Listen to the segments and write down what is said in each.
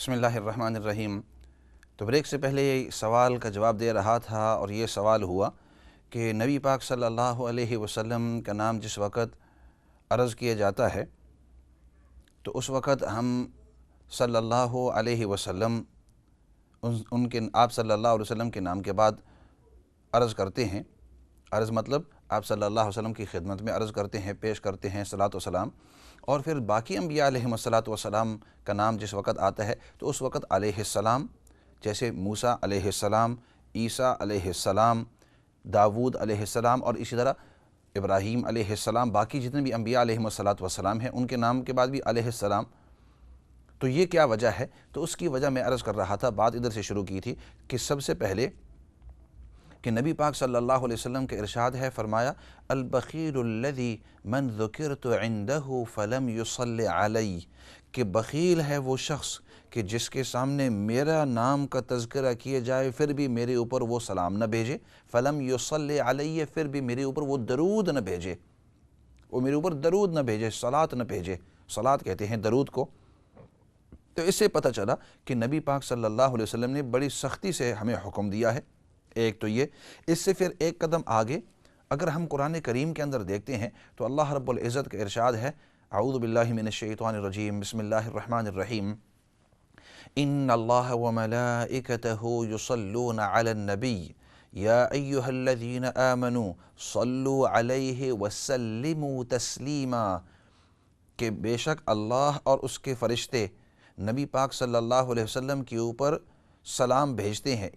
بسم اللہ الرحمن الرحیم۔ تو بریک سے پہلے سوال کا جواب دے رہا تھا اور یہ سوال ہوا کہ نبی پاک صلی اللہ علیہ وسلم کا نام جس وقت عرض کیا جاتا ہے تو اس وقت ہم صلی اللہ علیہ وسلم ان کے آپ صلی اللہ علیہ وسلم کے نام کے بعد عرض کرتے ہیں۔ عرض مطلب آپ صلی اللہ علیہ وسلم کی خدمت میں عرض کرتے ہیں، پیش کرتے ہیں صلاۃ و سلام، اور پھر باقی انبیاء علیہم الصلاۃ والسلام کا نام جس وقت آتا ہے تو اس وقت علیہ السلام، جیسے موسیٰ علیہ السلام، عیسیٰ علیہ السلام، داود علیہ السلام، اور اسی طرح ابراہیم علیہ السلام، باقی جتنے بھی انبیاء علیہم الصلاۃ والسلام ہیں ان کے نام کے بعد بھی علیہ السلام۔ تو یہ کیا وجہ ہے؟ تو اس کی وجہ میں عرض کر رہا تھا، بات ادھر سے شروع کی تھی کہ سب سے پہلے کہ نبی پاک صلی اللہ علیہ وسلم کے ارشاد ہے، فرمایا البخیل الذی من ذکرت عندہ فلم یصلی علی، کہ بخیل ہے وہ شخص کہ جس کے سامنے میرا نام کا تذکرہ کیا جائے پھر بھی میرے اوپر وہ سلام نہ بھیجے، فلم یصلی علی، پھر بھی میرے اوپر وہ درود نہ بھیجے، وہ میرے اوپر درود نہ بھیجے، صلاۃ نہ بھیجے۔ صلاۃ کہتے ہیں درود کو۔ تو اس سے پتہ چلا کہ نبی پاک صلی اللہ علیہ وسلم نے بڑی سختی سے ہمیں حکم دیا ہے۔ ایک تو یہ، اس سے پھر ایک قدم آگے اگر ہم قرآن کریم کے اندر دیکھتے ہیں تو اللہ رب العزت کا ارشاد ہے، اعوذ باللہ من الشیطان الرجیم، بسم اللہ الرحمن الرحیم، ان اللہ وملائکتہ یصلون علی النبی یا ایہا الذین آمنوا صلوا علیہ وسلموا تسلیما، کہ بے شک اللہ اور اس کے فرشتے نبی پاک صلی اللہ علیہ وسلم کے اوپر سلام بھیجتے ہیں،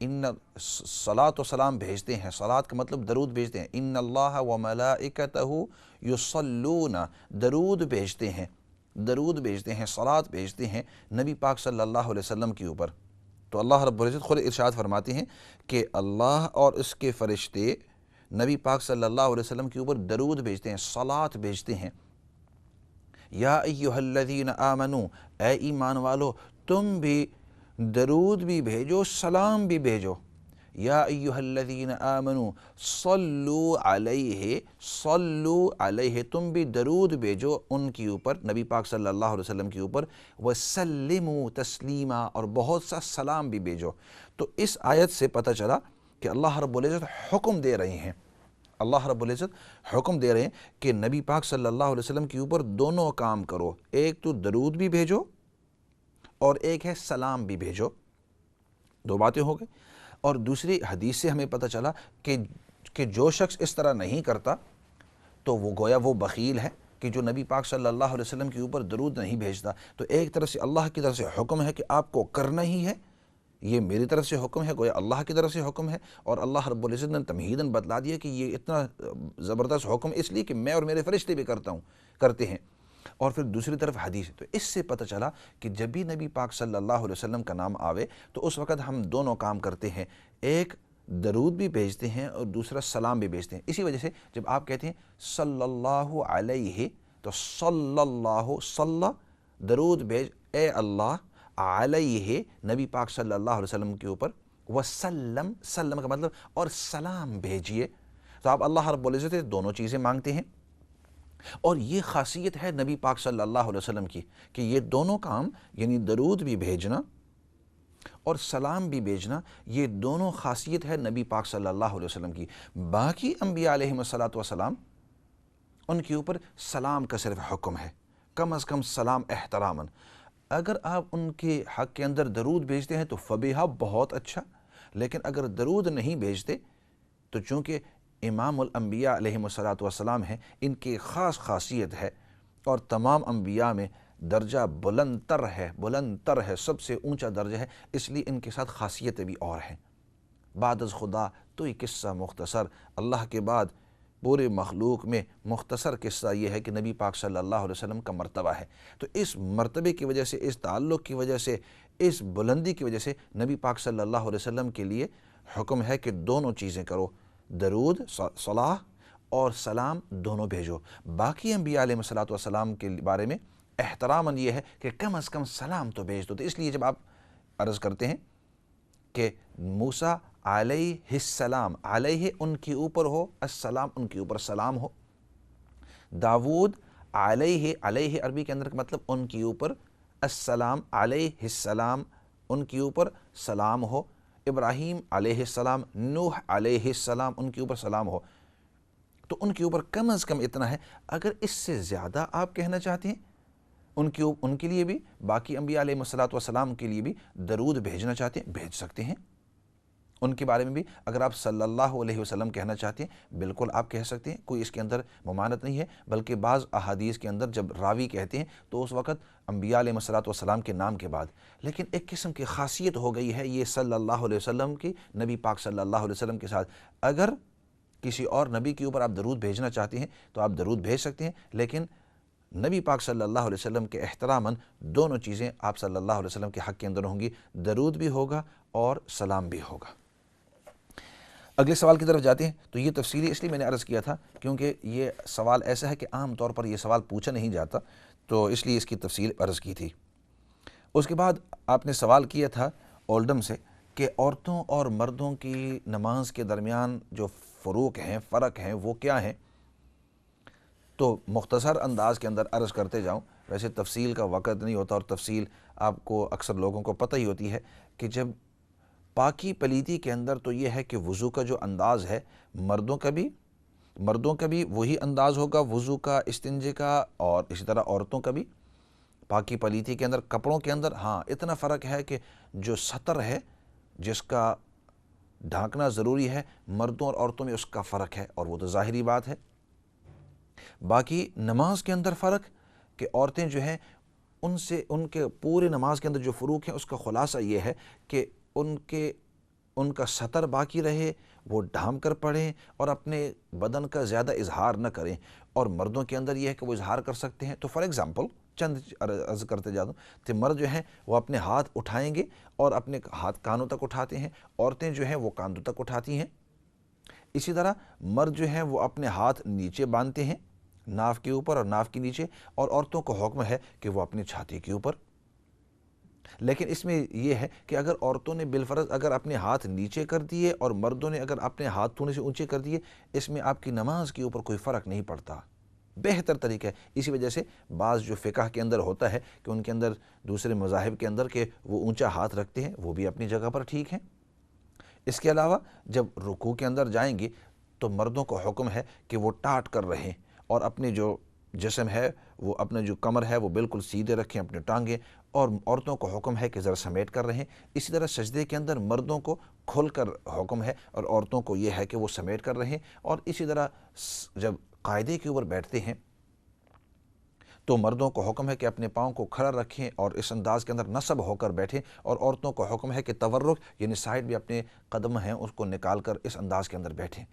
صلاۃ و سلام بھیجتے ہیں۔ صلاۃ کا مطلب درود بھیجتے ہیں۔ ان اللہ و ملائکتہ یصلون، درود بھیجتے ہیں، درود بھیجتے ہیں، صلاۃ بھیجتے ہیں نبی پاک صلی اللہ علیہ وسلم کے اوپر۔ تو اللہ رب العزت خود ارشاد فرماتے ہیں کہ اللہ اور اس کے فرشتے نبی پاک صلی اللہ علیہ وسلم کے اوپر درود بھیجتے ہیں، صلاۃ بھیجتے ہیں۔ یا ایہا الذین آمنو، اے ایمان والو تم بھی درود بھی بھیجو، سلام بھی بھیجو۔ یا ایہا الذین آمنو صلو علیہ، صلو علیہ، تم بھی درود بھیجو ان کے اوپر، نبی پاک صلی اللہ علیہ وسلم کے اوپر، وسلموا تسلیما، اور بہت سا سلام بھی بھیجو۔ تو اس آیت سے پتہ چلا کہ اللہ رب العزت حکم دے رہے ہیں، اللہ رب العزت حکم دے رہے ہیں کہ نبی پاک صلی اللہ علیہ وسلم کے اوپر دونوں کام کرو، ایک تو درود بھی بھیجو اور ایک ہے سلام بھی بھیجو۔ دو باتیں ہو گئی۔ اور دوسری حدیث سے ہمیں پتہ چلا کہ جو شخص اس طرح نہیں کرتا تو وہ گویا وہ بخیل ہے، کہ جو نبی پاک صلی اللہ علیہ وسلم کے اوپر درود نہیں بھیجتا۔ تو ایک طرف سے اللہ کی طرف سے حکم ہے کہ آپ کو کرنا ہی ہے، یہ میری طرف سے حکم ہے، گویا اللہ کی طرف سے حکم ہے، اور اللہ رب العزت نے تمہیداً بتلا دیا کہ یہ اتنا زبردست حکم اس لیے کہ میں اور میرے فرشتے بھی کرتے ہیں۔ اور پھر دوسری طرف حدیث، تو اس سے پتہ چلا کہ جب بھی نبی پاک صلی اللہ علیہ وسلم کا نام آوے تو اس وقت ہم دونوں کام کرتے ہیں، ایک درود بھی بھیجتے ہیں اور دوسرا سلام بھی بھیجتے ہیں۔ اسی وجہ سے جب آپ کہتے ہیں صلی اللہ علیہ، تو صلی اللہ، صلی درود بھیج اے اللہ، علیہ نبی پاک صلی اللہ علیہ وسلم کے اوپر، وسلم، سلم کا مطلب اور سلام بھیجیے۔ تو آپ اللہ رب العزت سے دونوں چیزیں مانگتے ہیں، اور یہ خاصیت ہے نبی پاک صلی اللہ علیہ وسلم کی کہ یہ دونوں کام، یعنی درود بھی بھیجنا اور سلام بھی بھیجنا، یہ دونوں خاصیت ہے نبی پاک صلی اللہ علیہ وسلم کی۔ باقی انبیاء علیہم الصلاۃ والسلام ان کے اوپر سلام کا صرف حکم ہے، کم از کم سلام احتراماً۔ اگر آپ ان کے حق کے اندر درود بھیجتے ہیں تو فبیہا، بہت اچھا، لیکن اگر درود نہیں بھیجتے تو چونکہ امام الانبیاء علیہم الصلاۃ والسلام ہیں، ان کی خاص خاصیت ہے، اور تمام انبیاء میں درجہ بلند تر ہے، سب سے اونچا درجہ ہے، اس لیے ان کے ساتھ خاصیتیں بھی اور ہیں۔ بعد از خدا تو یہ قصہ مختصر، اللہ کے بعد پورے مخلوق میں مختصر قصہ یہ ہے کہ نبی پاک صلی اللہ علیہ وسلم کا مرتبہ ہے۔ تو اس مرتبے کی وجہ سے، اس تعلق کی وجہ سے، اس بلندی کی وجہ سے نبی پاک صلی اللہ علیہ وسلم کے لیے حکم ہے کہ دونوں چیزیں کرو، درود، صلاح اور سلام دونوں بھیجو۔ باقی انبیاء علیہ الصلاۃ والسلام کے بارے میں احتراماً یہ ہے کہ کم از کم سلام تو بھیج دو۔ تو اس لیے جب آپ عرض کرتے ہیں کہ موسیٰ علیہ السلام، علیہ ان کے اوپر ہو، السلام ان کے اوپر سلام ہو، داود علیہ، علیہ عربی کے اندر کا مطلب ان کے اوپر السلام علیہ السلام، ان کے اوپر سلام ہو، ابراہیم علیہ السلام، نوح علیہ السلام، ان کے اوپر سلام ہو، تو ان کے اوپر کم از کم اتنا ہے۔ اگر اس سے زیادہ آپ کہنا چاہتے ہیں ان کے لیے بھی، باقی انبیاء علیہ السلام کے لیے بھی درود بھیجنا چاہتے ہیں، بھیج سکتے ہیں۔ ان کے بارے میں بھی اگر آپ صلی اللہ علیہ وسلم کہنا چاہتے ہیں، بالکل آپ کہہ سکتے ہیں، کوئی اس کے اندر ممانعت نہیں ہے۔ بلکہ بعض احادیث کے اندر جب راوی کہتے ہیں تو اس وقت انبیاء علیہ السلام کے نام کے بعد، لیکن ایک قسم کی خاصیت ہو گئی ہے یہ صلی اللہ علیہ وسلم کی، نبی پاک صلی اللہ علیہ وسلم کے ساتھ، اگر کسی اور نبی کے اوپر آپ درود بھیجنا چاہتے ہیں تو آپ درود بھیج سکتے ہیں، لیکن نبی پاک صلی اللہ علیہ وسلم کے احتراماً دونوں چیزیں آپ صلی اللہ علیہ وسلم کے حق کے اندر ہوں گی، درود بھی ہوگا اور سلام بھی ہوگا۔ اگلے سوال کی طرف جاتے ہیں، تو یہ تفصیلی اس لیے میں نے عرض کیا تھا کیونکہ یہ سوال ایسا ہے کہ عام طور پر یہ سوال پوچھا نہیں جاتا، تو اس لیے اس کی تفصیل عرض کی تھی۔ اس کے بعد آپ نے سوال کیا تھا اولڈم سے کہ عورتوں اور مردوں کی نماز کے درمیان جو فروق ہیں، فرق ہیں، وہ کیا ہیں؟ تو مختصر انداز کے اندر عرض کرتے جاؤں، ویسے تفصیل کا وقت نہیں ہوتا، اور تفصیل آپ کو اکثر لوگوں کو پتہ ہی ہوتی ہے کہ جب پاکی پلیتی کے اندر تو یہ ہے کہ وضو کا جو انداز ہے مردوں کا بھی وہی انداز ہوگا وضو کا، استنجے کا، اور اسی طرح عورتوں کا بھی پاکی پلیتی کے اندر۔ کپڑوں کے اندر ہاں اتنا فرق ہے کہ جو سطر ہے، جس کا ڈھانکنا ضروری ہے، مردوں اور عورتوں میں اس کا فرق ہے، اور وہ تو ظاہری بات ہے۔ باقی نماز کے اندر فرق کہ عورتیں جو ہیں ان کے پورے نماز کے اندر جو فروق ہیں اس کا خلاصہ یہ ہے کہ ان کا سطر باقی رہے، وہ ڈھانپ کر پڑھیں اور اپنے بدن کا زیادہ اظہار نہ کریں، اور مردوں کے اندر یہ ہے کہ وہ اظہار کر سکتے ہیں۔ تو فار ایگزامپل چند عرض کرتے جاتا ہوں کہ مرد جو ہیں وہ اپنے ہاتھ اٹھائیں گے اور اپنے ہاتھ کانوں تک اٹھاتے ہیں، عورتیں جو ہیں وہ کاندھوں تک اٹھاتی ہیں۔ اسی طرح مرد جو ہیں وہ اپنے ہاتھ نیچے باندھتے ہیں، ناف کے اوپر اور ناف کے نیچے، اور عورتوں کو حکم ہے کہ وہ اپنی چھاتی کے اوپر۔ لیکن اس میں یہ ہے کہ اگر عورتوں نے بالفرض اگر اپنے ہاتھ نیچے کر دیے اور مردوں نے اگر اپنے ہاتھ تھوڑے سے اونچے کر دیے، اس میں آپ کی نماز کے اوپر کوئی فرق نہیں پڑتا، بہتر طریقہ ہے۔ اسی وجہ سے بعض جو فقہ کے اندر ہوتا ہے کہ ان کے اندر دوسرے مذاہب کے اندر کہ وہ اونچا ہاتھ رکھتے ہیں، وہ بھی اپنی جگہ پر ٹھیک ہیں۔ اس کے علاوہ جب رکوع کے اندر جائیں گے تو مردوں کو حکم ہے کہ وہ ٹاٹ کر رہیں اور اپنے جو جسم ہے، وہ اپنا جو کمر ہے وہ بالکل سیدھے رکھیں، اپنے ٹانگیں، اور عورتوں کو حکم ہے کہ ذرا سمیٹ کر رہیں۔ اسی طرح سجدے کے اندر مردوں کو کھل کر حکم ہے اور عورتوں کو یہ ہے کہ وہ سمیٹ کر رہیں، اور اسی طرح جب قاعدے کے اوپر بیٹھتے ہیں تو مردوں کو حکم ہے کہ اپنے پاؤں کو کھڑا رکھیں اور اس انداز کے اندر نصب ہو کر بیٹھیں، اور عورتوں کو حکم ہے کہ تورک یعنی سائڈ بھی اپنے قدم ہیں اس کو نکال کر اس انداز کے اندر بیٹھیں۔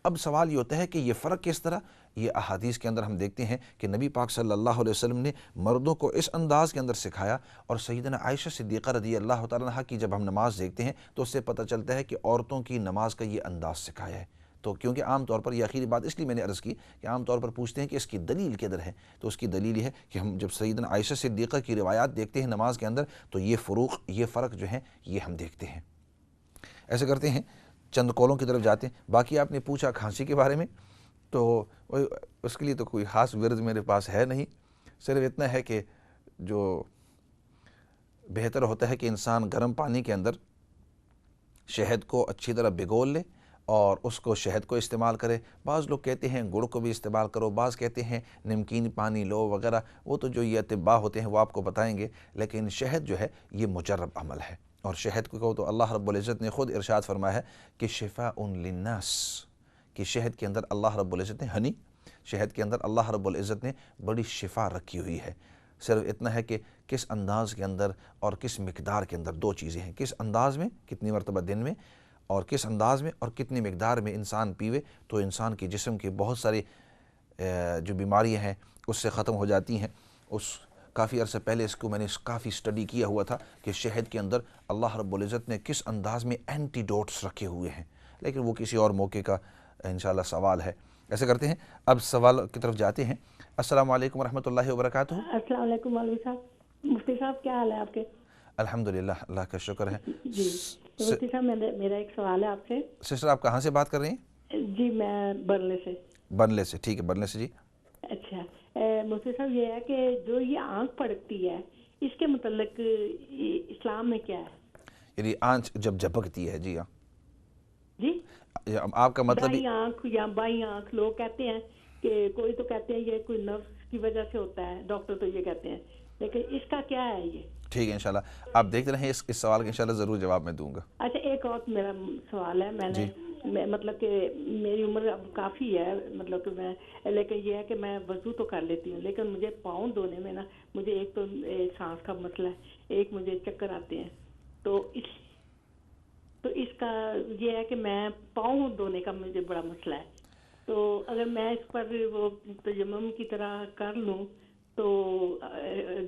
اب سوال یہ ہوتا ہے کہ یہ فرق کس طرح؟ یہ احادیث کے اندر ہم دیکھتے ہیں کہ نبی پاک صلی اللہ علیہ وسلم نے مردوں کو اس انداز کے اندر سکھایا، اور سیدنا عائشہ صدیقہ رضی اللہ تعالیٰ عنہا کی جب ہم نماز دیکھتے ہیں تو اس سے پتہ چلتا ہے کہ عورتوں کی نماز کا یہ انداز سکھایا ہے۔ تو کیونکہ عام طور پر یہ آخری بات اس لیے میں نے عرض کی کہ عام طور پر پوچھتے ہیں کہ اس کی دلیل کدھر ہے، تو اس کی دلیل یہ ہے کہ ہم جب سیدنا عائشہ صدیقہ کی روایات دیکھتے ہیں نماز کے اندر تو یہ فرق جو ہے یہ ہم دیکھتے ہیں۔ ایسے کرتے ہیں چند کالوں کی طرف جاتے ہیں۔ باقی آپ نے پوچھا کھانسی کے بارے میں، تو اس کے لیے تو کوئی خاص ورد میرے پاس ہے نہیں، صرف اتنا ہے کہ جو بہتر ہوتا ہے کہ انسان گرم پانی کے اندر شہد کو اچھی طرح بھگول لے اور اس کو شہد کو استعمال کرے۔ بعض لوگ کہتے ہیں گڑ کو بھی استعمال کرو، بعض کہتے ہیں نمکین پانی لو وغیرہ، وہ تو جو یہ اطباء ہوتے ہیں وہ آپ کو بتائیں گے، لیکن شہد جو ہے یہ مجرب عمل ہے، اور شہد کو تو اللہ رب العزت نے خود ارشاد فرمایا ہے کہ شفاء للناس، کہ شہد کے اندر اللہ رب العزت نے شہد کے اندر اللہ رب العزت نے بڑی شفا رکھی ہوئی ہے۔ صرف اتنا ہے کہ کس انداز کے اندر اور کس مقدار کے اندر، دو چیزیں ہیں، کس انداز میں کتنی مرتبہ دن میں، اور کس انداز میں اور کتنی مقدار میں انسان پیوے تو انسان کے جسم کی بہت ساری جو بیماریاں ہیں اس سے ختم ہو جاتی ہیں۔ کافی عرصہ پہلے اس کو میں نے کافی اسٹڈی کیا ہوا تھا کہ شہد کے اندر اللہ رب العزت نے کس انداز میں اینٹی ڈوٹس رکھے ہوئے ہیں، لیکن وہ کسی اور موقع کا انشاءاللہ سوال ہے۔ ایسے کرتے ہیں اب سوال کی طرف جاتے ہیں۔ السلام علیکم ورحمۃ اللہ وبرکاتہ۔ السلام علیکم مولوی صاحب، مفتی صاحب کیا حال ہے آپ کے؟ الحمدللہ، اللہ کا شکر ہے۔ جی مفتی صاحب میرا ایک سوال ہے آپ سے۔ سسٹر آپ کہاں سے بات کر رہی ہیں؟ جی میں برلے سے۔ برلے سے، ٹھیک ہے، برلے سے جی۔ اچھا مفتی صاحب یہ ہے کہ جو یہ آنکھ پڑکتی ہے اس کے متعلق اسلام میں کیا ہے؟ یعنی آنچ جب جھپکتی ہے، جی ہاں، جی آپ کا مطلب دائیں آنکھ یا بائیں آنکھ، لوگ کہتے ہیں کہ کوئی تو کہتے ہیں یہ کوئی نفس کی وجہ سے ہوتا ہے، ڈاکٹر تو یہ کہتے ہیں، لیکن اس کا کیا ہے یہ؟ ٹھیک ہے انشاءاللہ آپ دیکھتے رہیں، اس سوال کا انشاءاللہ ضرور جواب میں دوں گا۔ اچھا ایک اور میرا سوال ہے، جی مطلب کہ میری عمر اب کافی ہے، مطلب کہ میں، لیکن یہ ہے کہ میں وضو تو کر لیتی ہوں، لیکن مجھے پاؤں دھونے میں نا، مجھے ایک تو سانس کا مسئلہ ہے، ایک مجھے چکر آتے ہیں، تو اس کا یہ ہے کہ میں پاؤں دھونے کا مجھے بڑا مسئلہ ہے، تو اگر میں اس پر وہ تیمم کی طرح کر لوں تو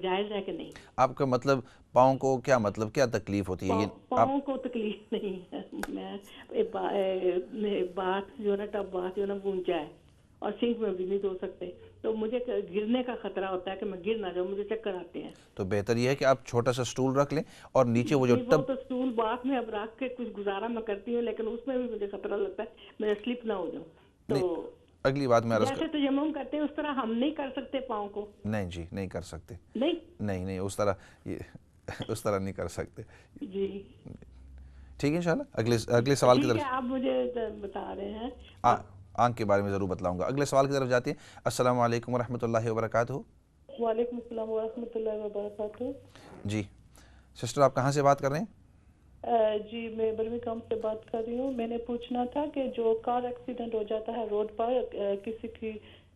جائز ہے کہ نہیں؟ آپ کا مطلب پاؤں کو کیا مطلب کیا تکلیف ہوتی ہے یہ آپ؟ پاؤں کو تکلیف نہیں ہے، میں بات جو نا ٹب بات جو نا اونچا ہے اور سنک میں بھی نہیں دھو سکتے، تو مجھے گرنے کا خطرہ ہوتا ہے کہ میں گر نہ جاؤں، مجھے چکر آتے ہیں۔ تو بہتر یہ ہے کہ آپ چھوٹا سا سٹول رکھ لیں اور نیچے وہ جو جی وہ ٹب، تو اسٹول باتھ میں اب رکھ کے کچھ گزارا میں کرتی ہوں، لیکن اس میں بھی مجھے خطرہ لگتا ہے میں سلپ نہ ہو جاؤں، تو نہیں اگلی بات میں عرض جیسے تیمم کرتے ہیں اس طرح ہم نہیں کر سکتے پاؤں کو؟ نہیں جی نہیں کر سکتے، نہیں نہیں اس طرح اس طرح نہیں کر سکتے۔ جی ٹھیک ہے انشاءاللہ اگلے سوال کی ٹھیک ہے، طرف، آپ مجھے بتا رہے ہیں آنکھ کے بارے میں ضرور بتلاؤں گا۔ اگلے سوال کی طرف جاتے ہیں۔ السلام علیکم ورحمۃ اللہ وبرکاتہ۔ وعلیکم السلام ورحمۃ اللہ وبرکاتہ۔ جی سسٹر آپ کہاں سے بات کر رہے ہیں؟ جی میں برمنگھم سے بات کر رہی ہوں، میں نے پوچھنا تھا کہ جو کار ایکسیڈنٹ ہو جاتا ہے روڈ پر، کسی کی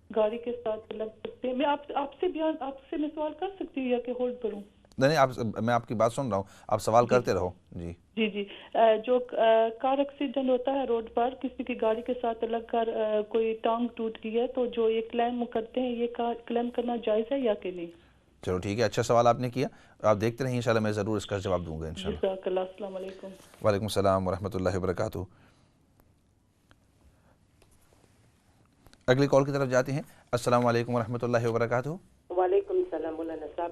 گاڑی کے ساتھ لگ سکتے ہیں، میں آپ سے میں سوال کر سکتی ہوں یا کہ ہولڈ کروں؟ نہیں میں آپ کی بات سن رہا ہوں، آپ سوال کرتے رہو۔ جی جی جو کار ایکسیڈنٹ ہوتا ہے روڈ پر، کسی کی گاڑی کے ساتھ لگ کر کوئی ٹانگ ٹوٹ گئی ہے، تو جو یہ کلیم کرتے ہیں، یہ کلیم کرنا جائز ہے یا کہ نہیں؟ چلو ٹھیک ہے، اچھا سوال آپ نے کیا، آپ دیکھتے رہیں انشاءاللہ میں ضرور اس کا جواب دوں گا انشاءاللہ۔ جزاک اللہ، السلام علیکم۔ وعلیکم السلام ورحمۃ اللہ وبرکاتہ۔ اگلی کال کی طرف جاتے ہیں۔ السلام علیکم ورحمۃ اللہ وبرکاتہ۔ وعلیکم السلام مولانا صاحب۔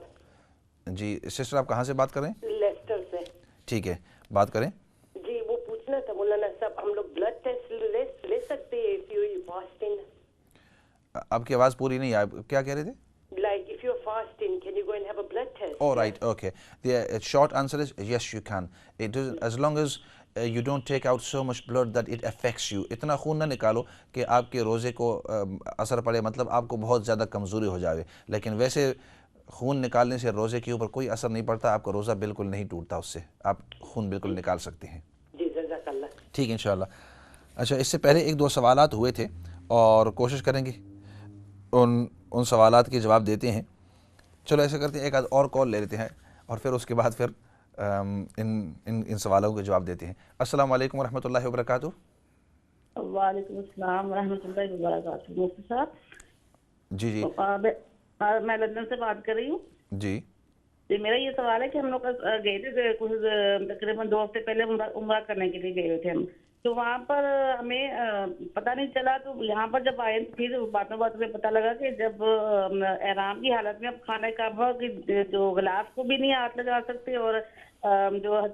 جی سسٹر آپ کہاں سے بات کر رہے ہیں؟ لیسٹر سے۔ ٹھیک ہے بات کریں۔ جی وہ پوچھنا تھا مولانا صاحب، ہم لوگ بلڈ ٹیسٹ لے سکتے ہیں if you are fasting؟ آپ کی آواز پوری نہیں آئی، کیا کہہ رہے تھے؟ Like if you are fasting, can you go and have a blood test? Oh right, okay. The short answer is yes you can. It doesn't, as long as you don't take out so much blood that it affects you. اتنا خون نہ نکالو کہ آپ کے روزے کو اثر پڑے، مطلب آپ کو بہت زیادہ کمزوری ہو جاوے، لیکن ویسے خون نکالنے سے روزے کے اوپر کوئی اثر نہیں پڑتا، آپ کا روزہ بالکل نہیں ٹوٹتا اس سے، آپ خون بالکل نکال سکتے ہیں۔ جی جزاک اللہ۔ ٹھیک ہے انشاءاللہ۔ اچھا اس سے پہلے ایک دو سوالات ہوئے تھے اور کوشش کریں گے ان سوالات کے جواب دیتے ہیں۔ چلو ایسا کرتے ہیں ایک آدھ اور کال لے لیتے ہیں اور پھر اس کے بعد پھر ان سوالوں کے جواب دیتے ہیں۔ السلام علیکم ورحمۃ اللہ وبرکاتہ۔ وعلیکم السلام ورحمۃ اللہ وبرکاتہ۔ مفتی صاحب جی میں لندن سے بات کر رہی ہوں۔ جی جی میرا یہ سوال ہے کہ ہم لوگ گئے تھے کچھ تقریباً 2 ہفتے پہلے عمرہ کرنے کے لیے گئے ہوئے تھے ہم، تو وہاں پر ہمیں پتہ نہیں چلا، تو یہاں پر جب آئے پھر باتوں میں پتہ لگا کہ جب احرام کی حالت میں اب خانہ کعبہ کے جو غلاف کو بھی نہیں ہاتھ لگا سکتے، اور جو اس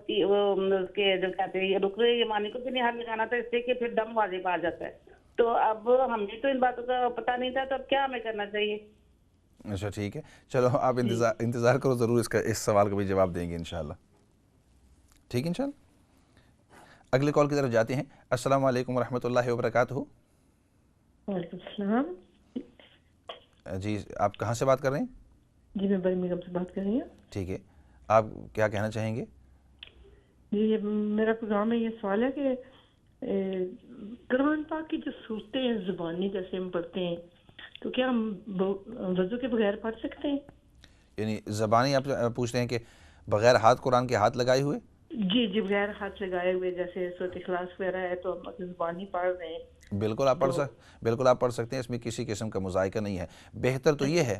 کے جو کہتے ہیں رکن یمانی کو بھی نہیں ہاتھ لگانا تھا، اس لیے کہ پھر دم واجب آ جاتا ہے۔ تو اب ہمیں تو ان باتوں کا پتہ نہیں تھا، تو اب کیا ہمیں کرنا چاہیے؟ اچھا ٹھیک ہے، چلو آپ انتظار کرو، ضرور اس سوال کا بھی جواب دیں گے انشاءاللہ۔ ٹھیک ہے انشاءاللہ۔ اگلی کال کی طرف جاتے ہیں۔ السلام علیکم ورحمۃ اللہ وبرکاتہ۔ وعلیکم السلام۔ جی آپ کہاں سے بات کر رہے ہیں؟ جی میں برمنگھم سے بات کر رہی ہوں۔ ٹھیک ہے آپ کیا کہنا چاہیں گے؟ جی میرا پیغام میں یہ سوال ہے کہ قرآن پاک کی جو صورتیں ہیں زبانی جیسے ہم پڑھتے ہیں، تو کیا ہم وضو کے بغیر پڑھ سکتے ہیں؟ یعنی زبانی آپ پوچھ رہے ہیں کہ بغیر ہاتھ قرآن کے ہاتھ لگائے ہوئے؟ جی بغیر ہاتھ لگائے ہوئے، جیسے سورۃ اخلاص وغیرہ ہے تو ہم زبانی پڑھ رہے ہیں۔ بالکل آپ پڑھ سکتے ہیں، اس میں کسی قسم کا مذائقہ نہیں ہے۔ بہتر تو یہ ہے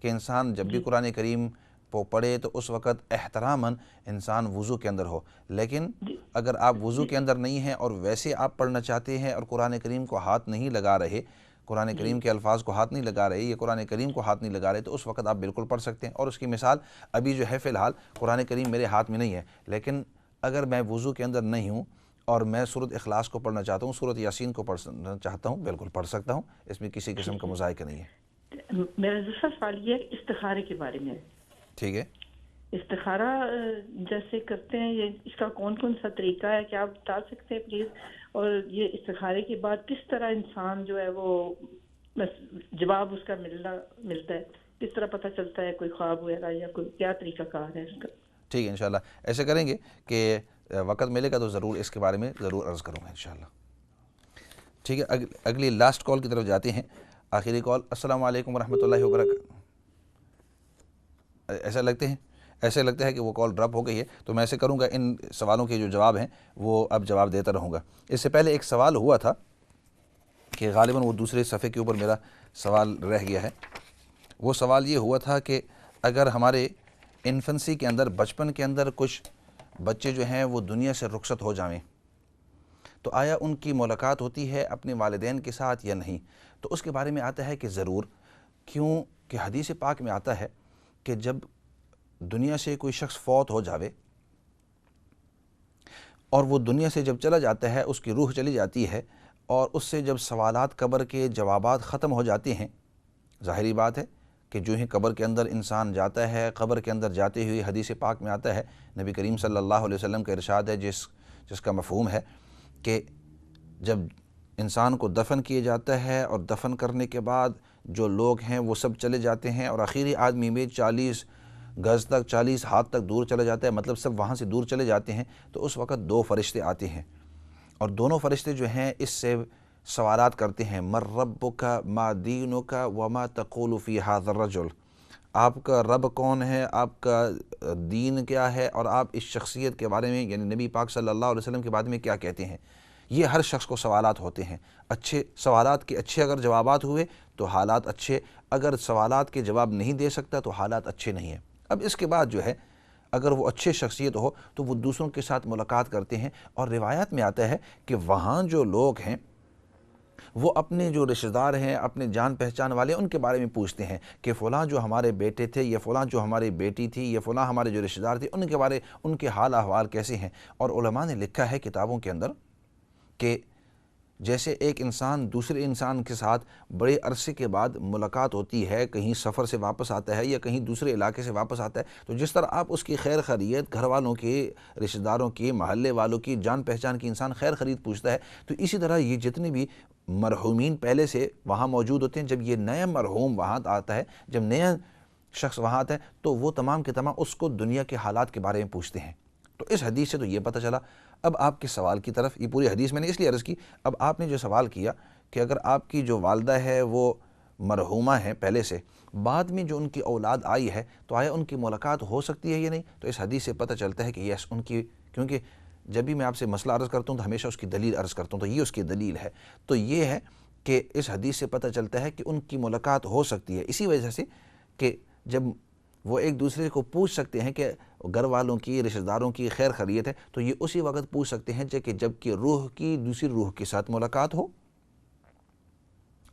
کہ انسان جب بھی قرآن کریم کو پڑھے تو اس وقت احتراماً انسان وضو کے اندر ہو، لیکن اگر آپ وضو کے اندر نہیں ہیں اور ویسے آپ پڑھنا چاہتے ہیں اور قرآن کریم کو ہاتھ نہیں لگا رہے، قرآن کریم کے الفاظ کو ہاتھ نہیں لگا رہے، یہ قرآن کریم کو ہاتھ نہیں لگا رہے، تو اس وقت آپ بالکل پڑھ سکتے ہیں۔ اور اس کی مثال ابھی جو ہے فی الحال قرآن کریم میرے ہاتھ میں نہیں ہے، لیکن اگر میں وضو کے اندر نہیں ہوں اور میں سورۃ اخلاص کو پڑھنا چاہتا ہوں، سورۃ یاسین کو پڑھنا چاہتا ہوں، بالکل پڑھ سکتا ہوں، اس میں کسی قسم کا مذائقہ نہیں ہے۔ میرا دوسرا سوال یہ ہے استخارے کے بارے میں۔ ٹھیک ہے. استخارہ جیسے کرتے ہیں، یہ اس کا کون کون سا طریقہ ہے، کیا آپ بتا سکتے ہیں پلیز؟ اور یہ استخارے کے بعد کس طرح انسان جو ہے وہ جواب اس کا ملتا ہے، کس طرح پتہ چلتا ہے، کوئی خواب وغیرہ یا کوئی کیا طریقہ کار ہے اس کا؟ ٹھیک ہے انشاءاللہ ایسے کریں گے کہ وقت ملے گا تو ضرور اس کے بارے میں ضرور عرض کروں گا انشاءاللہ. ٹھیک ہے. اگلی لاسٹ کال کی طرف جاتے ہیں. آخری کال. السلام علیکم ورحمۃ اللہ وبرکاتہ. ایسے لگتا ہے کہ وہ کال ڈراپ ہو گئی ہے، تو میں ایسے کروں گا، ان سوالوں کے جو جواب ہیں وہ اب جواب دیتا رہوں گا. اس سے پہلے ایک سوال ہوا تھا کہ غالباً وہ دوسرے صفحے کے اوپر میرا سوال رہ گیا ہے. وہ سوال یہ ہوا تھا کہ اگر ہمارے انفنسی کے اندر، بچپن کے اندر کچھ بچے جو ہیں وہ دنیا سے رخصت ہو جائیں تو آیا ان کی ملاقات ہوتی ہے اپنے والدین کے ساتھ یا نہیں؟ تو اس کے بارے میں آتا ہے کہ ضرور، کیوں کہ حدیث پاک میں آتا ہے کہ جب دنیا سے کوئی شخص فوت ہو جاوے اور وہ دنیا سے جب چلا جاتا ہے، اس کی روح چلی جاتی ہے اور اس سے جب سوالات قبر کے جوابات ختم ہو جاتے ہیں، ظاہری بات ہے کہ جو ہی قبر کے اندر انسان جاتا ہے، قبر کے اندر جاتے ہوئے حدیث پاک میں آتا ہے، نبی کریم صلی اللہ علیہ وسلم کا ارشاد ہے جس کا مفہوم ہے کہ جب انسان کو دفن کیا جاتا ہے اور دفن کرنے کے بعد جو لوگ ہیں وہ سب چلے جاتے ہیں اور آخری آدمی میں 40 گز تک، 40 ہاتھ تک دور چلا جاتا ہے، مطلب سب وہاں سے دور چلے جاتے ہیں، تو اس وقت 2 فرشتے آتے ہیں اور دونوں فرشتے جو ہیں اس سے سوالات کرتے ہیں، من ربک ما دینک وما تقول فی ھذا الرجل، آپ کا رب کون ہے، آپ کا دین کیا ہے، اور آپ اس شخصیت کے بارے میں، یعنی نبی پاک صلی اللہ علیہ وسلم کے بارے میں کیا کہتے ہیں. یہ ہر شخص کو سوالات ہوتے ہیں. اچھے سوالات کے اچھے اگر جوابات ہوئے تو حالات اچھے، اگر سوالات کے جواب نہیں دے سکتا تو حالات اچھے نہیں ہیں. اب اس کے بعد جو ہے اگر وہ اچھے شخصیت ہو تو وہ دوسروں کے ساتھ ملاقات کرتے ہیں، اور روایات میں آتا ہے کہ وہاں جو لوگ ہیں وہ اپنے جو رشتہ دار ہیں، اپنے جان پہچان والے، ان کے بارے میں پوچھتے ہیں کہ فلاں جو ہمارے بیٹے تھے، یا فلاں جو ہماری بیٹی تھی، یا فلاں ہمارے جو رشتہ دار تھے، ان کے حال احوال کیسے ہیں. اور علماء نے لکھا ہے کتابوں کے اندر کہ جیسے ایک انسان دوسرے انسان کے ساتھ بڑے عرصے کے بعد ملاقات ہوتی ہے، کہیں سفر سے واپس آتا ہے یا کہیں دوسرے علاقے سے واپس آتا ہے، تو جس طرح آپ اس کی خیر خیریت، گھر والوں کی، رشتہ داروں کی، محلے والوں کی، جان پہچان کی انسان خیر خرید پوچھتا ہے، تو اسی طرح یہ جتنے بھی مرحومین پہلے سے وہاں موجود ہوتے ہیں، جب یہ نیا مرحوم وہاں آتا ہے، جب نیا شخص وہاں آتا ہے، تو وہ تمام کے تمام اس کو دنیا کے حالات کے بارے میں پوچھتے ہیں. تو اس حدیث سے تو یہ پتہ چلا. اب آپ کے سوال کی طرف، یہ پوری حدیث میں نے اس لیے عرض کی، اب آپ نے جو سوال کیا کہ اگر آپ کی جو والدہ ہے وہ مرحومہ ہیں پہلے سے، بعد میں جو ان کی اولاد آئی ہے، تو آیا ان کی ملاقات ہو سکتی ہے یا نہیں؟ تو اس حدیث سے پتہ چلتا ہے کہ یس، ان کی، کیونکہ جب بھی میں آپ سے مسئلہ عرض کرتا ہوں تو ہمیشہ اس کی دلیل عرض کرتا ہوں، تو یہ اس کی دلیل ہے. تو یہ ہے کہ اس حدیث سے پتہ چلتا ہے کہ ان کی ملاقات ہو سکتی ہے، اسی وجہ سے کہ جب وہ ایک دوسرے کو پوچھ سکتے ہیں کہ گھر والوں کی، رشتہ داروں کی خیر خیریت ہے، تو یہ اسی وقت پوچھ سکتے ہیں جب کہ روح کی دوسری روح کے ساتھ ملاقات ہو،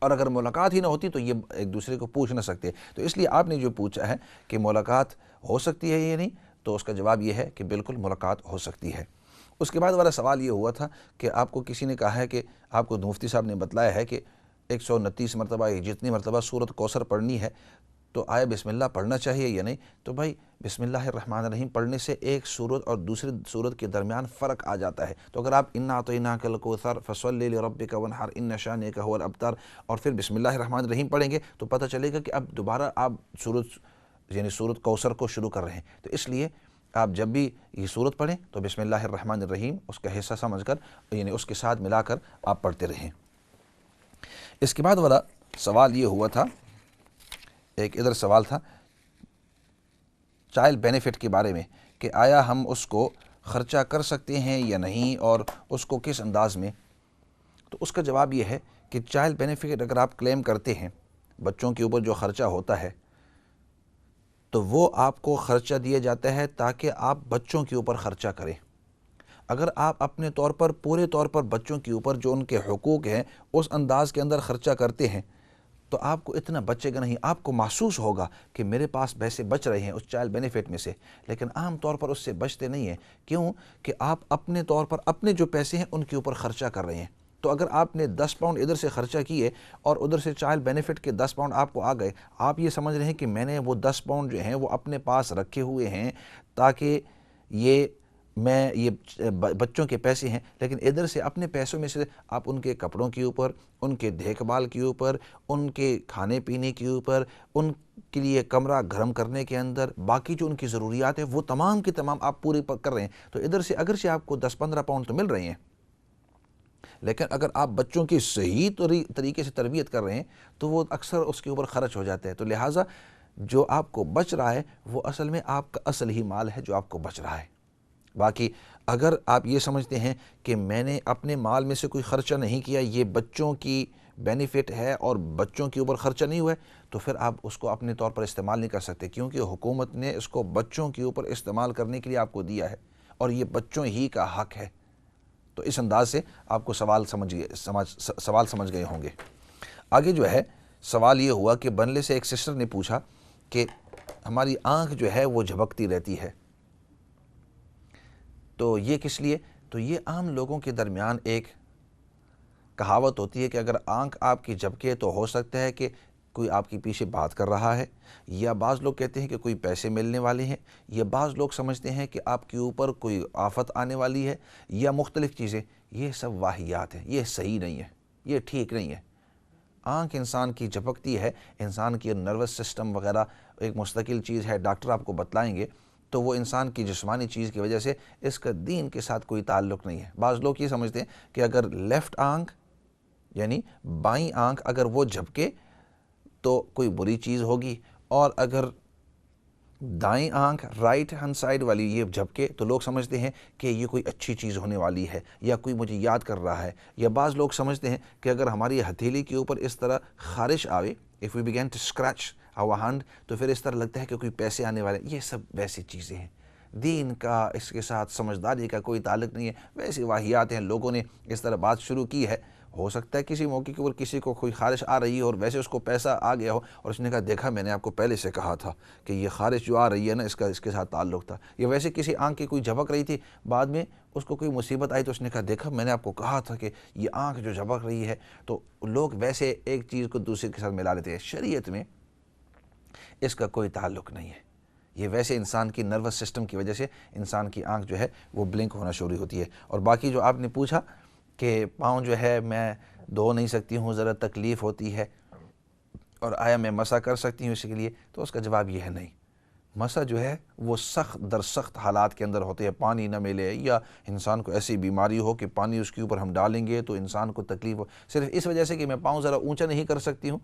اور اگر ملاقات ہی نہ ہوتی تو یہ ایک دوسرے کو پوچھ نہ سکتے. تو اس لیے آپ نے جو پوچھا ہے کہ ملاقات ہو سکتی ہے یا نہیں، تو اس کا جواب یہ ہے کہ بالکل ملاقات ہو سکتی ہے. اس کے بعد والا سوال یہ ہوا تھا کہ آپ کو کسی نے کہا ہے کہ آپ کو مفتی صاحب نے بتلایا ہے کہ 129 مرتبہ جتنی مرتبہ سورۃ کوثر پڑھنی ہے، تو آیا بسم اللہ پڑھنا چاہیے یا نہیں؟ تو بھائی بسم اللہ الرحمن الرحیم پڑھنے سے ایک سورت اور دوسری سورت کے درمیان فرق آ جاتا ہے. تو اگر آپ انا اعطیناک الکوثر فصلی لربک وانحر ان شانک هو الابتر اور پھر بسم اللہ الرحمن الرحیم پڑھیں گے تو پتہ چلے گا کہ اب دوبارہ آپ سورت کوثر کو شروع کر رہے ہیں. تو اس لیے آپ جب بھی یہ سورت پڑھیں تو بسم اللہ الرحمن الرحیم اس کا حصہ سمجھ کر، یعنی اس کے ساتھ ملا کر آپ پڑھتے رہیں. اس کے بعد والا سوال یہ ہوا تھا، ایک ادھر سوال تھا چائلڈ بینیفٹ کے بارے میں کہ آیا ہم اس کو خرچہ کر سکتے ہیں یا نہیں، اور اس کو کس انداز میں. تو اس کا جواب یہ ہے کہ چائلڈ بینیفٹ اگر آپ کلیم کرتے ہیں، بچوں کے اوپر جو خرچہ ہوتا ہے تو وہ آپ کو خرچہ دیا جاتا ہے تاکہ آپ بچوں کے اوپر خرچہ کریں. اگر آپ اپنے طور پر، پورے طور پر بچوں کے اوپر جو ان کے حقوق ہیں اس انداز کے اندر خرچہ کرتے ہیں تو آپ کو اتنا بچے گا نہیں. آپ کو محسوس ہوگا کہ میرے پاس پیسے بچ رہے ہیں اس چائلڈ بینیفٹ میں سے، لیکن عام طور پر اس سے بچتے نہیں ہیں. کیوں؟ کہ آپ اپنے طور پر اپنے جو پیسے ہیں ان کے اوپر خرچہ کر رہے ہیں. تو اگر آپ نے 10 پاؤنڈ ادھر سے خرچہ کیے اور ادھر سے چائلڈ بینیفٹ کے 10 پاؤنڈ آپ کو آ گئے، آپ یہ سمجھ رہے ہیں کہ میں نے وہ 10 پاؤنڈ جو ہیں وہ اپنے پاس رکھے ہوئے ہیں تاکہ یہ بچوں کے پیسے ہیں، لیکن ادھر سے اپنے پیسوں میں سے آپ ان کے کپڑوں کے اوپر، ان کے دیکھ بھال کے اوپر، ان کے کھانے پینے کے اوپر، ان کے لیے کمرہ گرم کرنے کے اندر، باقی جو ان کی ضروریات ہیں وہ تمام کی تمام آپ پوری کر رہے ہیں. تو ادھر سے اگرچہ آپ کو 10-15 پاؤنڈ تو مل رہے ہیں، لیکن اگر آپ بچوں کی صحیح طریقے سے تربیت کر رہے ہیں تو وہ اکثر اس کے اوپر خرچ ہو جاتے ہیں. تو لہٰذا جو آپ کو بچ رہا ہے وہ اصل میں آپ کا اصل ہی مال ہے جو آپ کو بچ رہا ہے. باقی اگر آپ یہ سمجھتے ہیں کہ میں نے اپنے مال میں سے کوئی خرچہ نہیں کیا، یہ بچوں کی بینیفٹ ہے اور بچوں کے اوپر خرچہ نہیں ہوا ہے، تو پھر آپ اس کو اپنے طور پر استعمال نہیں کر سکتے، کیونکہ حکومت نے اس کو بچوں کے اوپر استعمال کرنے کے لیے آپ کو دیا ہے اور یہ بچوں ہی کا حق ہے. تو اس انداز سے آپ کو سوال سمجھ گئے ہوں گے. آگے جو ہے سوال یہ ہوا کہ بنلے سے ایک سسٹر نے پوچھا کہ ہماری آنکھ جو ہے وہ جھپکتی رہتی ہے، تو یہ کس لیے؟ تو یہ عام لوگوں کے درمیان ایک کہاوت ہوتی ہے کہ اگر آنکھ آپ کی جھپکے تو ہو سکتا ہے کہ کوئی آپ کے پیچھے بات کر رہا ہے، یا بعض لوگ کہتے ہیں کہ کوئی پیسے ملنے والے ہیں، یا بعض لوگ سمجھتے ہیں کہ آپ کے اوپر کوئی آفت آنے والی ہے، یا مختلف چیزیں. یہ سب واہیات ہیں، یہ صحیح نہیں ہے، یہ ٹھیک نہیں ہے. آنکھ انسان کی جھپکتی ہے، انسان کی نروس سسٹم وغیرہ ایک مستقل چیز ہے، ڈاکٹر آپ کو بتلائیں گے. تو وہ انسان کی جسمانی چیز کی وجہ سے اس کا دین کے ساتھ کوئی تعلق نہیں ہے. بعض لوگ یہ سمجھتے ہیں کہ اگر لیفٹ آنکھ یعنی بائیں آنکھ اگر وہ جھپکے تو کوئی بری چیز ہوگی، اور اگر دائیں آنکھ رائٹ ہینڈ سائڈ والی یہ جھپکے تو لوگ سمجھتے ہیں کہ یہ کوئی اچھی چیز ہونے والی ہے یا کوئی مجھے یاد کر رہا ہے. یا بعض لوگ سمجھتے ہیں کہ اگر ہماری ہتھیلی کے اوپر اس طرح خارش آوے، if we begin to scratch our hand، تو پھر اس طرح لگتا ہے کہ کوئی پیسے آنے والے. یہ سب ویسی چیزیں ہیں، دین کا اس کے ساتھ سمجھداری کا کوئی تعلق نہیں ہے، ویسی واہیات ہیں. لوگوں نے اس طرح بات شروع کی ہے. ہو سکتا ہے کسی موقع کے اوپر کسی کو کوئی خارش آ رہی ہے اور ویسے اس کو پیسہ آ گیا ہو اور اس نے کہا دیکھا میں نے آپ کو پہلے سے کہا تھا کہ یہ خارش جو آ رہی ہے نا اس کے ساتھ تعلق تھا. یا ویسے کسی آنکھ کی کوئی جھپک رہی تھی، بعد میں اس کو کوئی مصیبت آئی تو اس نے کہا دیکھا میں نے آپ کو کہا تھا کہ یہ آنکھ جو جھپک رہی ہے. تو لوگ ویسے ایک چیز کو دوسرے کے ساتھ ملا لیتے ہیں. شریعت میں اس کا کوئی تعلق نہیں ہے. یہ ویسے انسان کی نروس سسٹم کی وجہ سے انسان کی آنکھ جو ہے وہ بلنک ہونا شروع ہوتی ہے. اور باقی جو آپ نے پوچھا کہ پاؤں جو ہے میں دھو نہیں سکتی ہوں، ذرا تکلیف ہوتی ہے، اور آیا میں مسح کر سکتی ہوں اس کے لیے؟ تو اس کا جواب یہ ہے نہیں. مسح جو ہے وہ سخت در سخت حالات کے اندر ہوتے ہیں، پانی نہ ملے یا انسان کو ایسی بیماری ہو کہ پانی اس کے اوپر ہم ڈالیں گے تو انسان کو تکلیف ہو، صرف اس وجہ سے کہ میں پاؤں ذرا اونچا نہیں کر سکتی ہوں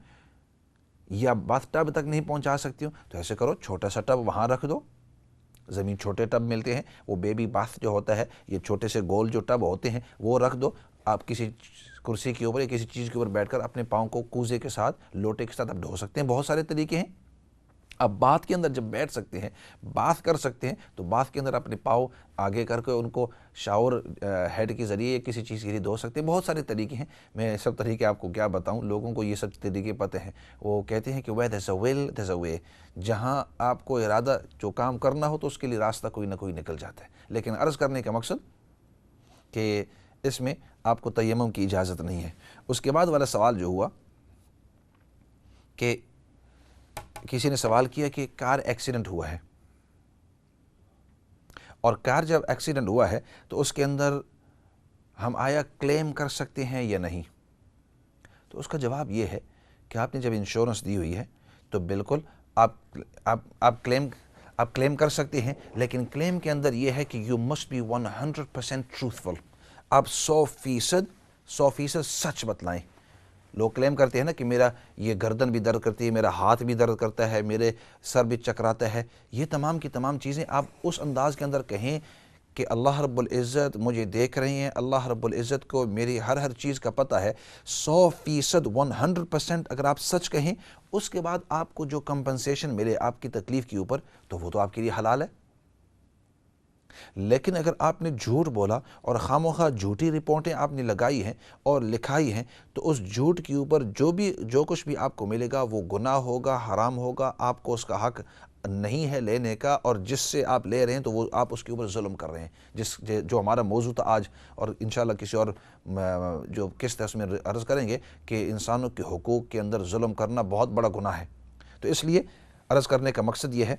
یا باتھ ٹب تک نہیں پہنچا سکتی ہوں. تو ایسے کرو، چھوٹا سا ٹب وہاں رکھ دو. زمین چھوٹے ٹب ملتے ہیں، وہ بیبی باتھ جو ہوتا ہے، یہ چھوٹے سے گول جو ٹب ہوتے ہیں وہ رکھ دو. آپ کسی کرسی کے اوپر یا کسی چیز کے اوپر بیٹھ کر اپنے پاؤں کو کوزے کے ساتھ، لوٹے کے ساتھ آپ دھو سکتے ہیں. بہت سارے طریقے ہیں. آپ باتھ کے اندر جب بیٹھ سکتے ہیں، باتھ کر سکتے ہیں، تو باتھ کے اندر اپنے پاؤں آگے کر کے ان کو شاور ہیڈ کے ذریعے یا کسی چیز کے لیے دھو سکتے ہیں. بہت سارے طریقے ہیں، میں سب طریقے آپ کو کیا بتاؤں. لوگوں کو یہ سب طریقے پتہ ہیں. وہ کہتے ہیں کہ where there's a will there's a way. جہاں آپ کو ارادہ جو کام کرنا ہو تو اس کے لیے راستہ کوئی نہ کوئی نکل جاتا ہے. لیکن عرض کرنے کا مقصد کہ اس میں آپ کو تیمم کی اجازت نہیں ہے. اس کے بعد والا سوال جو ہوا کہ کسی نے سوال کیا کہ کار ایکسیڈنٹ ہوا ہے، اور کار جب ایکسیڈنٹ ہوا ہے تو اس کے اندر ہم آیا کلیم کر سکتے ہیں یا نہیں؟ تو اس کا جواب یہ ہے کہ آپ نے جب انشورنس دی ہوئی ہے تو بالکل آپ کلیم کر سکتے ہیں، لیکن کلیم کے اندر یہ ہے کہ یو مسٹ بی 100% ٹروتھفل. آپ 100% سچ بتلائیں. لوگ کلیم کرتے ہیں نا کہ میرا یہ گردن بھی درد کرتی ہے، میرا ہاتھ بھی درد کرتا ہے، میرے سر بھی چکراتا ہے. یہ تمام کی تمام چیزیں آپ اس انداز کے اندر کہیں کہ اللہ رب العزت مجھے دیکھ رہے ہیں، اللہ رب العزت کو میری ہر چیز کا پتہ ہے. 100% 100% اگر آپ سچ کہیں، اس کے بعد آپ کو جو کمپنسیشن ملے آپ کی تکلیف کے اوپر تو وہ تو آپ کے لیے حلال ہے. لیکن اگر آپ نے جھوٹ بولا اور خاموخواہ جھوٹی رپورٹیں آپ نے لگائی ہیں اور لکھائی ہیں، تو اس جھوٹ کے اوپر جو کچھ بھی آپ کو ملے گا وہ گناہ ہوگا، حرام ہوگا. آپ کو اس کا حق نہیں ہے لینے کا، اور جس سے آپ لے رہے ہیں تو وہ آپ اس کے اوپر ظلم کر رہے ہیں، جو ہمارا موضوع تھا آج، اور انشاءاللہ کسی اور جو قسط ہے اس میں عرض کریں گے کہ انسانوں کے حقوق کے اندر ظلم کرنا بہت بڑا گناہ ہے۔ تو اس لیے عرض کرنے کا مقصد یہ ہے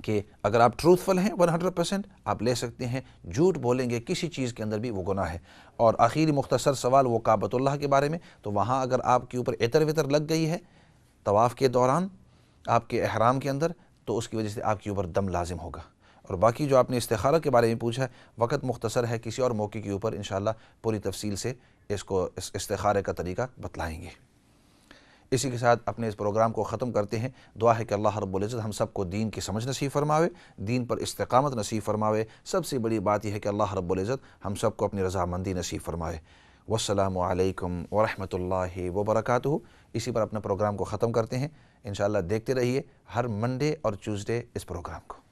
کہ اگر آپ ٹروتھفل ہیں 100% آپ لے سکتے ہیں، جھوٹ بولیں گے کسی چیز کے اندر بھی وہ گناہ ہے۔ اور آخری مختصر سوال وہ کعبۃ اللہ کے بارے میں، تو وہاں اگر آپ کے اوپر عطر وطر لگ گئی ہے طواف کے دوران آپ کے احرام کے اندر، تو اس کی وجہ سے آپ کے اوپر دم لازم ہوگا۔ اور باقی جو آپ نے استخارہ کے بارے میں پوچھا ہے، وقت مختصر ہے، کسی اور موقع کے اوپر انشاءاللہ پوری تفصیل سے اس استخارے کا طریقہ بتلائیں گے۔ اسی کے ساتھ اپنے اس پروگرام کو ختم کرتے ہیں۔ دعا ہے کہ اللہ رب العزت ہم سب کو دین کی سمجھ نصیب فرماوے، دین پر استقامت نصیب فرماوے۔ سب سے بڑی بات یہ ہے کہ اللہ رب العزت ہم سب کو اپنی رضامندی نصیب فرمائے۔ والسلام علیکم ورحمۃ اللہ وبرکاتہ۔ اسی پر اپنے پروگرام کو ختم کرتے ہیں۔ انشاءاللہ دیکھتے رہیے ہر منڈے اور ٹیوزڈے اس پروگرام کو۔